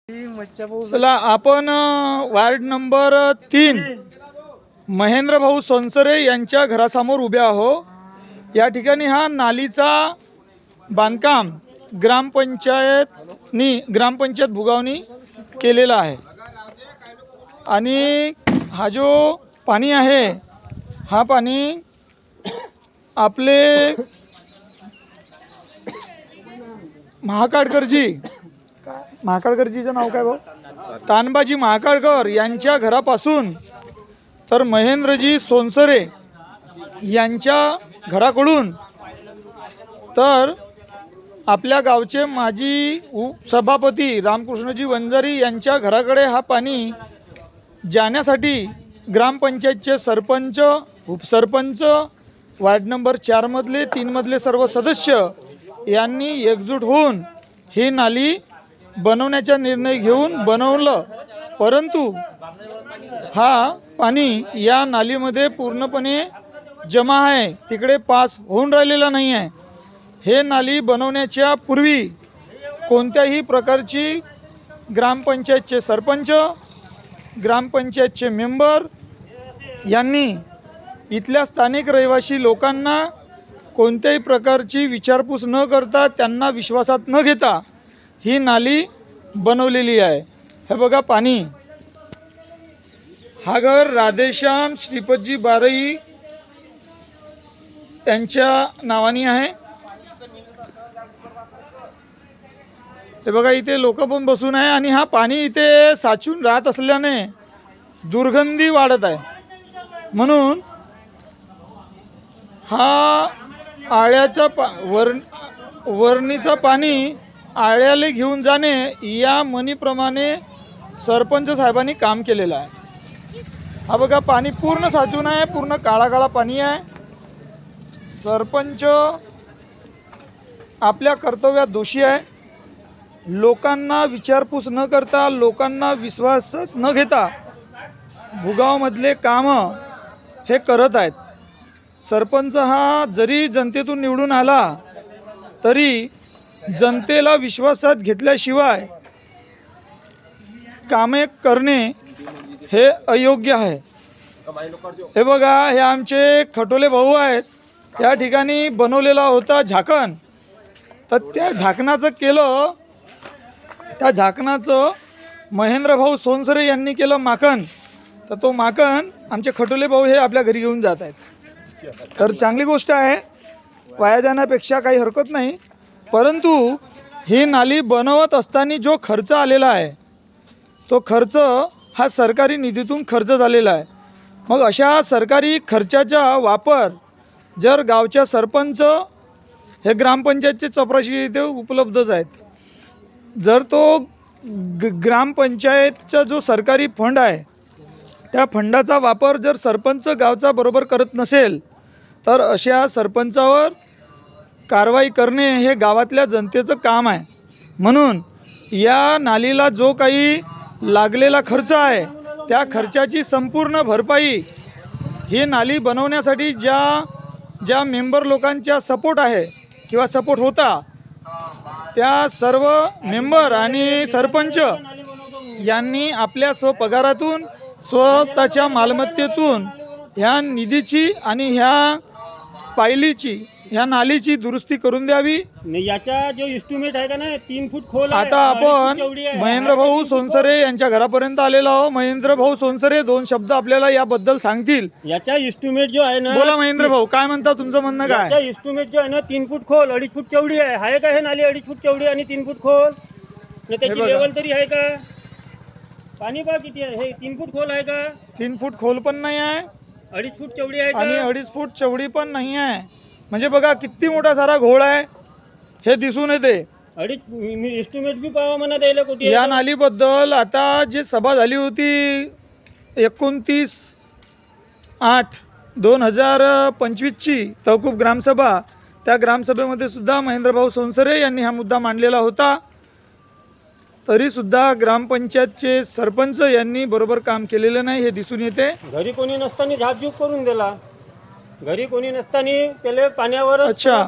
चला आपण ward number 3 Mahendra भाऊ सोनसरे यांच्या घरासमोर उभे आहो। या ठिकाणी हा नालीचा बांधकाम ग्रामपंचायत भुगावणी केलेला आहे आणि हा जो पाणी आहे हा पाणी आपले महाकाळकरजीचं नाव काय भाऊ, तानबाजी महाकाळकर यांच्या घरापासून तर महेंद्रजी सोनसरे यांच्या घराकडून तर आपल्या गावचे माजी सभापती रामकृष्णजी वंजारी यांच्या घराकडे हा पाणी जाण्यासाठी ग्रामपंचायतचे सरपंच, उपसरपंच, वार्ड नंबर 4 मधले 3 मधले सर्व सदस्य यांनी एकजूट होऊन ही नाली बनवण्याचा निर्णय घेऊन बनवलं। परंतु हा पाणी या नालीमध्ये पूर्णपणे जमा आहे, तिकडे पास होऊन राहिलेला नाही आहे। हे नाली बनवण्याच्या पूर्वी कोणत्याही प्रकारची ग्रामपंचायतचे सरपंच, ग्रामपंचायतचे मेंबर यांनी इथल्या स्थानिक रहिवासी लोकांना कोणत्याही प्रकारची विचारपूस न करता, त्यांना विश्वासात न घेता ही नाली बनवलेली आहे। हे बघा पाणी, हा घर राधेश्याम श्रीपतजी बारई यांच्या नावानी आहे। हे बघा इथे लोक पण बसून आहे आणि हा पाणी इथे साचून राहत असल्याने दुर्गंधी वाढत आहे। म्हणून हा आळ्याचा वरणीचा पाणी आळ्याला घेऊन जाणे या म्हणीप्रमाणे सरपंच साहेबांनी काम केलेलं आहे। हा बघा पाणी पूर्ण साचून आहे, पूर्ण काळा काळा पाणी आहे। सरपंच आपल्या कर्तव्यात दोषी आहे। लोकांना विचारपूस न करता, लोकांना विश्वासात न घेता भुगावमधले कामं हे करत आहेत। सरपंच हा जरी जनतेतून निवडून आला तरी जनतेला विश्वासात घेतल्याशिवाय कामे करणे हे अयोग्य आहे। हे बघा हे आमचे खटोले भाऊ आहेत, त्या ठिकाणी बनवलेला होता झाकण, तर त्या झाकणाचं महेंद्र भाऊ सोनसरे यांनी केलं माखन, तर तो माखन आमचे खटोले भाऊ हे आपल्या घरी घेऊन जात आहेत। तर चांगली गोष्ट आहे, वाया जाण्यापेक्षा काही हरकत नाही। परंतु ही नाली बनवत असताना जो खर्च आलेला आहे तो खर्च हा सरकारी निधीतून खर्च झालेला आहे। मग अशा सरकारी खर्चाचा वापर जर गावच्या सरपंच हे ग्रामपंचायतचे चपराशी इथे उपलब्धच आहेत, जर तो ग्रामपंचायतचा जो सरकारी फंड आहे त्या फंडाचा वापर जर सरपंच गावचा बरोबर करत नसेल तर अशा सरपंचावर कारवाई करणे हे गावातल्या जनतेचं काम आहे। म्हणून या नालीला जो काही लागलेला खर्च आहे त्या खर्चाची संपूर्ण भरपाई ही नाली बनवण्यासाठी ज्या मेंबर लोकांचा सपोर्ट आहे किंवा सपोर्ट होता त्या सर्व मेंबर आणि सरपंच यांनी आपल्या स्वपगारातून, स्वतःच्या मालमत्तेतून ह्या निधीची आणि ह्या ह्या नालीची दुरुस्ती करून द्यावी। याचा जो इस्टिमेट आहे का ना 3 फूट खोल आहे। आता आपण महेंद्र भाऊ सोनसरे यांच्या घरापर्यंत आलेलो आहोत। महेंद्र भाऊ सोनसरे 2 शब्द आपल्याला याबद्दल सांगतील। याचा इस्टिमेट जो आहे ना, बोला महेंद्र भाऊ, काय म्हणता, तुमचं म्हणणं काय? याचा इस्टिमेट जो आहे ना 3 फूट खोल 2.5 फूट चौडी आहे का हे नाली? 2.5 फूट चौडी आणि 3 फूट खोल, त्याची लेवल तरी आहे का? पाणी पहा किती आहे, हे 3 फूट खोल आहे का? 3 फूट खोल पण नाही आहे, 2.5 फूट चौडी आहे आणि 2.5 फूट चौडी पण नाही आहे। म्हणजे बघा किती मोठा सारा घोळ आहे हे दिसून येते। एस्टिमेट बी पावा म्हणा द्यायला कुठे या नालीबद्दल आता जी सभा झाली होती 29/8/2025 तहकूब ग्रामसभा, त्या ग्रामसभेमध्ये सुद्धा महेंद्र भाऊ सोनसरे यांनी हा मुद्दा मांडलेला होता। तरीसुद्धा ग्रामपंचायतचे सरपंच यांनी बरोबर काम केलेलं नाही हे दिसून येते। घरी कोणी नसताना झापझूप करून दिला, घरी कोणी नसताना त्याला पाण्यावर अच्छा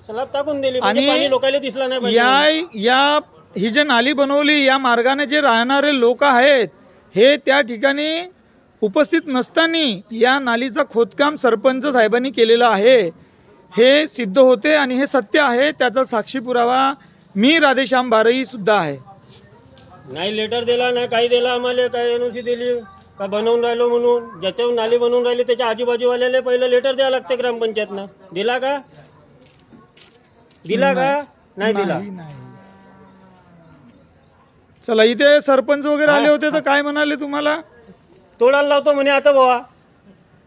स्लॅब टाकून दिली, म्हणजे पाणी लोकांना दिसला नाही या ही जे नाली बनवली या मार्गाने जे राहणारे लोक आहेत हे त्या ठिकाणी उपस्थित नसताना या नालीचा खोदकाम सरपंच साहेबांनी केलेलं आहे हे सिद्ध होते आणि हे सत्य आहे. त्याचा साक्षी पुरावा मी राधेश्याम बारई सुद्धा आहे. नाही लेटर दिला नाही काही दिला आम्हाला, काय एनओसी दिली का बनवून राहिलो म्हणून. ज्याच्यावर नाली बनवून राहिली त्याच्या आजूबाजूवाल्याला पहिलं लेटर द्यावं लागते ग्रामपंचायतनं. दिला का? दिला का? नाही दिला. चला, इथे सरपंच वगैरे आले होते तर काय म्हणाले तुम्हाला? तोडायला लावतो म्हणे आता बाबा.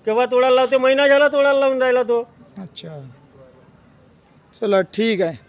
केव्हा तोडायला लावते? महिना झाला तोडायला लावून राहिला तो. अच्छा, चला ठीक आहे.